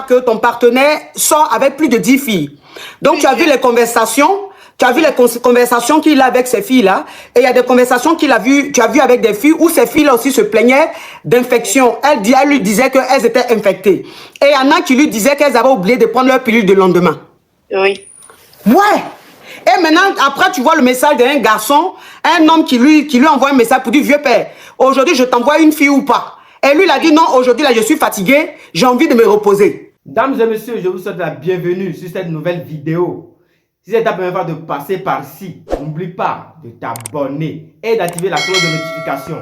Que ton partenaire sort avec plus de 10 filles. Donc, tu as vu les conversations, conversations qu'il a avec ces filles-là, et il y a des conversations tu as vu avec des filles où ces filles-là aussi se plaignaient d'infection. Elle lui disait qu'elles étaient infectées. Et il y en a qui lui disaient qu'elles avaient oublié de prendre leur pilule de lendemain. Oui. Ouais. Et maintenant, après, tu vois le message d'un garçon, un homme qui lui envoie un message pour dire, vieux père, aujourd'hui, je t'envoie une fille ou pas? Et lui, il a dit, non, aujourd'hui, là, je suis fatigué, j'ai envie de me reposer. Dames et messieurs, je vous souhaite la bienvenue sur cette nouvelle vidéo. Si c'est ta première fois de passer par ici, n'oublie pas de t'abonner et d'activer la cloche de notification.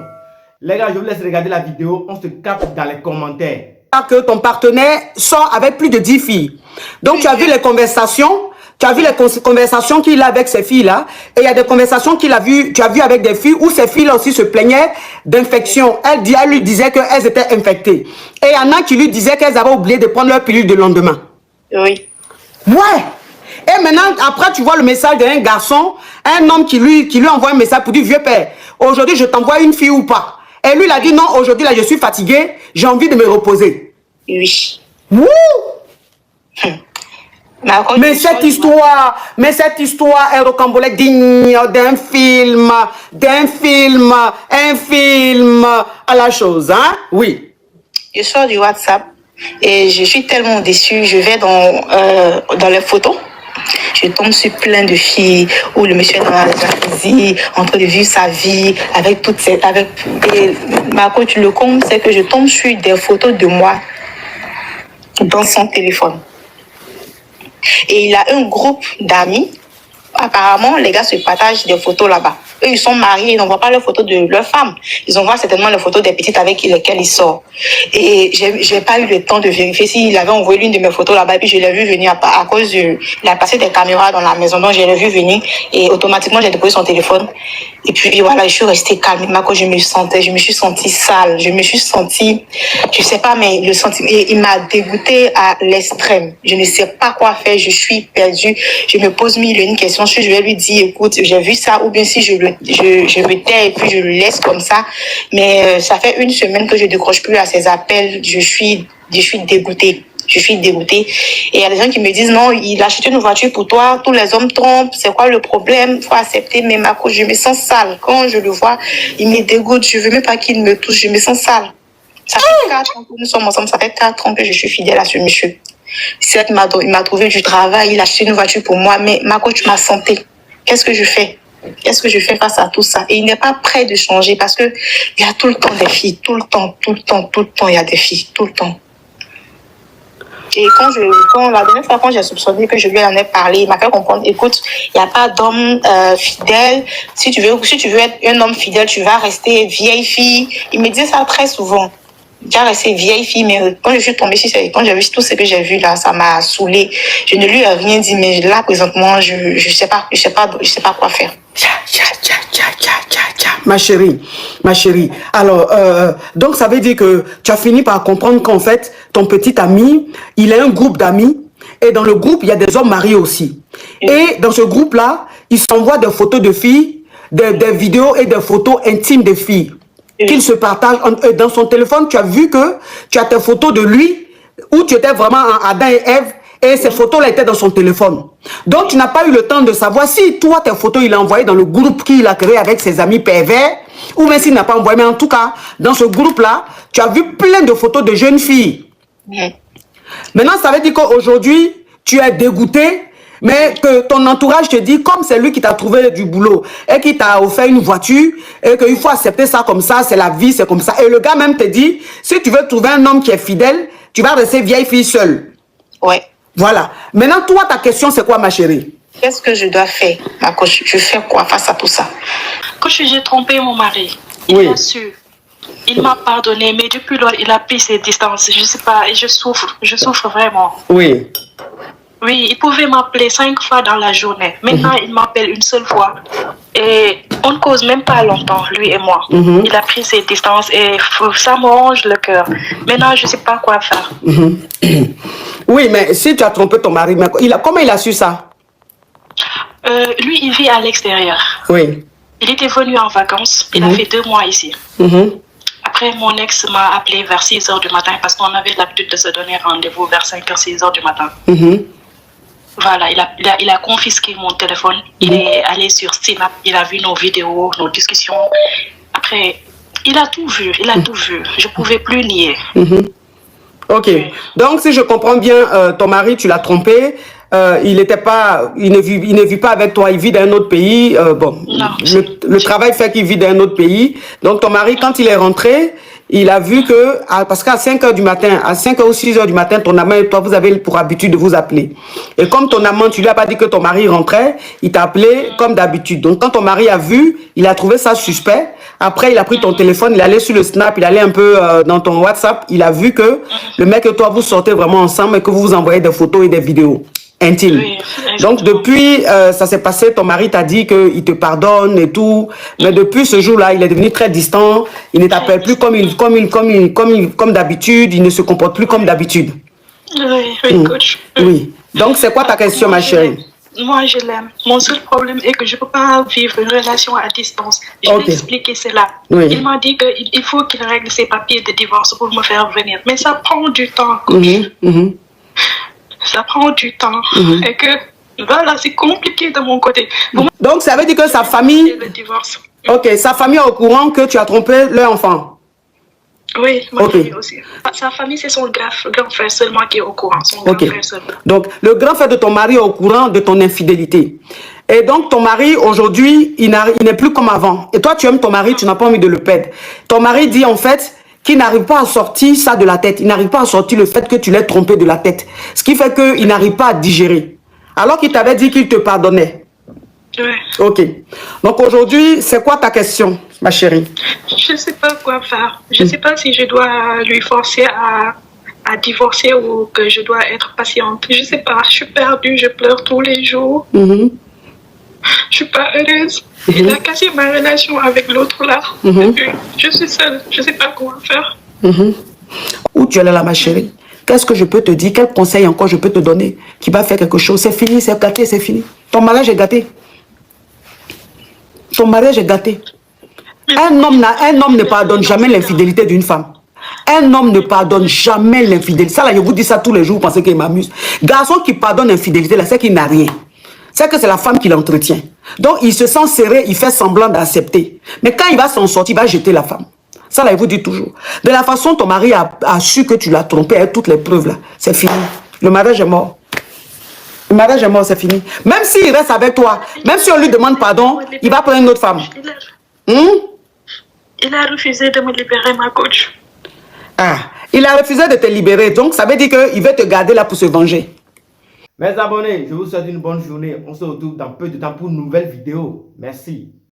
Les gars, je vous laisse regarder la vidéo, on se capte dans les commentaires. Que ton partenaire sort avec plus de 10 filles. Donc, tu as vu les conversations, conversations qu'il a avec ces filles-là, et il y a des conversations tu as vu avec des filles où ces filles-là aussi se plaignaient d'infection. Elle lui disait qu'elles étaient infectées. Et il y en a qui lui disaient qu'elles avaient oublié de prendre leur pilule de lendemain. Oui. Ouais. Et maintenant, après, tu vois le message d'un garçon, un homme qui lui envoie un message pour dire, vieux père, aujourd'hui, je t'envoie une fille ou pas? Et lui, il a dit, non, aujourd'hui, là, je suis fatigué, j'ai envie de me reposer. Oui. Wouh! Mais cette histoire, est rocambolesque, digne d'un film, un film à la chose, hein? Oui. Je sors du WhatsApp et je suis tellement déçue. Je vais dans les photos. Je tombe sur plein de filles où le monsieur est dans la jalousie, en train de vivre sa vie avec toutes ces... Et ma coach, le comble, c'est que je tombe sur des photos de moi dans son téléphone. Et il a un groupe d'amis. Apparemment, les gars se partagent des photos là-bas. Eux, ils sont mariés, ils n'envoient pas les photos de leur femme. Ils envoient certainement les photos des petites avec lesquelles ils sortent. Et j'ai pas eu le temps de vérifier s'il avait envoyé l'une de mes photos là-bas. Et puis je l'ai vu venir à cause il a passé des caméras dans la maison. Donc je l'ai vu venir et automatiquement j'ai déposé son téléphone. Et puis voilà, je suis restée calme. Mais quand je me suis sentie sale. Je me suis sentie, je sais pas, mais le sentiment, il m'a dégoûtée à l'extrême. Je ne sais pas quoi faire. Je suis perdue. Je me pose mille et une questions. Si je vais lui dire, écoute, j'ai vu ça, ou bien si je me tais et puis je le laisse comme ça. Mais ça fait une semaine que je décroche plus à ses appels. Je suis dégoûtée. Je suis dégoûtée. Et il y a des gens qui me disent, non, il a acheté une voiture pour toi, tous les hommes trompent, c'est quoi le problème? Il faut accepter, mais ma cause, je me sens sale. Quand je le vois, il me dégoûte, je veux même pas qu'il me touche, je me sens sale. Ça fait 4 ans que nous sommes ensemble, ça fait 4 ans que je suis fidèle à ce monsieur. Certes, il m'a trouvé du travail, il a acheté une voiture pour moi, mais ma coach m'a santé. Qu'est-ce que je fais? Qu'est-ce que je fais face à tout ça? Et il n'est pas prêt de changer parce que il y a tout le temps des filles, tout le temps, il y a des filles, tout le temps. Et la dernière fois, quand j'ai soupçonné que je lui en ai parlé, il m'a fait comprendre, écoute, il n'y a pas d'homme fidèle. Si tu veux être un homme fidèle, tu vas rester vieille fille. Il me dit ça très souvent. Tu vas rester vieille fille, mais quand je suis tombée sur ça, quand j'ai vu tout ce que j'ai vu là, ça m'a saoulée. Je ne lui ai rien dit, mais là, présentement, je sais pas quoi faire. Ma chérie. Alors, donc ça veut dire que tu as fini par comprendre qu'en fait, ton petit ami, il a un groupe d'amis, et dans le groupe, il y a des hommes mariés aussi. Et dans ce groupe-là, il s'envoie des photos de filles, des vidéos et des photos intimes de filles qu'il se partage. Dans son téléphone, tu as vu que tu as tes photos de lui, où tu étais vraiment en Adam et Ève, et ces photos-là étaient dans son téléphone. Donc, tu n'as pas eu le temps de savoir si toi, tes photos, il a envoyé dans le groupe qu'il a créé avec ses amis pervers, ou même s'il n'a pas envoyé. Mais en tout cas, dans ce groupe-là, tu as vu plein de photos de jeunes filles. Maintenant, ça veut dire qu'aujourd'hui, tu es dégoûté, mais que ton entourage te dit, comme c'est lui qui t'a trouvé du boulot et qui t'a offert une voiture, et qu'il faut accepter ça comme ça, c'est la vie, c'est comme ça. Et le gars même te dit, si tu veux trouver un homme qui est fidèle, tu vas rester vieille fille seule. Ouais. Voilà. Maintenant, toi, ta question, c'est quoi, ma chérie? Qu'est-ce que je dois faire, ma coach? Je fais quoi face à tout ça? Coach, j'ai trompé mon mari. Oui. Il a su. Il m'a pardonné, mais depuis lors, il a pris ses distances. Je sais pas, et je souffre vraiment. Oui. Oui, il pouvait m'appeler 5 fois dans la journée. Maintenant, il m'appelle une seule fois. Et on ne cause même pas longtemps, lui et moi. Il a pris ses distances et ça me ronge le cœur. Maintenant, je ne sais pas quoi faire. Oui, mais si tu as trompé ton mari, comment il a su ça? Lui, il vit à l'extérieur. Oui. Il était venu en vacances. Il a fait 2 mois ici. Après, mon ex m'a appelé vers 6 heures du matin parce qu'on avait l'habitude de se donner rendez-vous vers 5 heures, 6 heures du matin. Voilà, il a confisqué mon téléphone. Il est allé sur Snap, il a vu nos vidéos, nos discussions. Après, il a tout vu, il a tout vu. Je ne pouvais plus nier. Ok. Donc, si je comprends bien, ton mari, tu l'as trompé. Il ne vit pas avec toi, il vit dans un autre pays. Bon, Non, le travail fait qu'il vit dans un autre pays. Donc, ton mari, quand il est rentré, il a vu que, parce qu'à 5 heures du matin, à 5 heures ou 6 heures du matin, ton amant et toi, vous avez pour habitude de vous appeler. Et comme ton amant, tu lui as pas dit que ton mari rentrait, il t'a appelé comme d'habitude. Donc, quand ton mari a vu, il a trouvé ça suspect. Après, il a pris ton téléphone, il allait sur le Snap, il allait un peu dans ton WhatsApp. Il a vu que le mec et toi, vous sortez vraiment ensemble et que vous vous envoyez des photos et des vidéos intimes. Oui, Donc, depuis, ça s'est passé, ton mari t'a dit qu'il te pardonne et tout. Mais depuis ce jour-là, il est devenu très distant. Il ne t'appelle plus comme d'habitude. Il ne se comporte plus comme d'habitude. oui, coach. Oui. Donc, c'est quoi ta question, ma chérie? Moi, je l'aime. Mon seul problème est que je ne peux pas vivre une relation à distance. Je vais expliquer cela. Oui. Il m'a dit qu'il faut qu'il règle ses papiers de divorce pour me faire venir. Mais ça prend du temps, coach. Ça prend du temps. Et que, voilà, c'est compliqué de mon côté. Donc, ça veut dire que sa famille... Le divorce. Ok, sa famille est au courant que tu as trompé leur enfant. Oui, ma famille aussi. Sa famille, c'est son grand frère seulement qui est au courant. Son grand frère seulement. Donc, le grand frère de ton mari est au courant de ton infidélité. Et donc, ton mari, aujourd'hui, il n'est plus comme avant. Et toi, tu aimes ton mari, tu n'as pas envie de le perdre. Ton mari dit, en fait, qu'il n'arrive pas à sortir ça de la tête. Il n'arrive pas à sortir le fait que tu l'aies trompé de la tête. Ce qui fait qu'il n'arrive pas à digérer. Alors qu'il t'avait dit qu'il te pardonnait. Oui. Ok. Donc, aujourd'hui, c'est quoi ta question, ma chérie? Je ne sais pas quoi faire. Je ne sais pas si je dois lui forcer à divorcer ou que je dois être patiente. Je ne sais pas. Je suis perdue. Je pleure tous les jours. Je ne suis pas heureuse. Il a cassé ma relation avec l'autre là. Je suis seule. Je ne sais pas quoi faire. Où tu es là, ma chérie? Qu'est-ce que je peux te dire? Quel conseil encore je peux te donner qui va faire quelque chose? C'est fini, c'est gâté, c'est fini. Ton mariage est gâté. Ton mariage est gâté. Un homme ne pardonne jamais l'infidélité d'une femme. Un homme ne pardonne jamais l'infidélité. Ça, là, je vous dis ça tous les jours, vous pensez qu'il m'amuse. Garçon qui pardonne l'infidélité, là, c'est qu'il n'a rien. C'est que c'est la femme qui l'entretient. Donc, il se sent serré, il fait semblant d'accepter. Mais quand il va s'en sortir, il va jeter la femme. Ça, là, je vous dis toujours. De la façon, ton mari a su que tu l'as trompé avec toutes les preuves, là. C'est fini. Le mariage est mort. Le mariage est mort, c'est fini. Même s'il reste avec toi, même si on lui demande pardon, il va prendre une autre femme. Il a refusé de me libérer, ma coach. Ah, il a refusé de te libérer. Donc, ça veut dire qu'il veut te garder là pour se venger. Mes abonnés, je vous souhaite une bonne journée. On se retrouve dans peu de temps pour une nouvelle vidéo. Merci.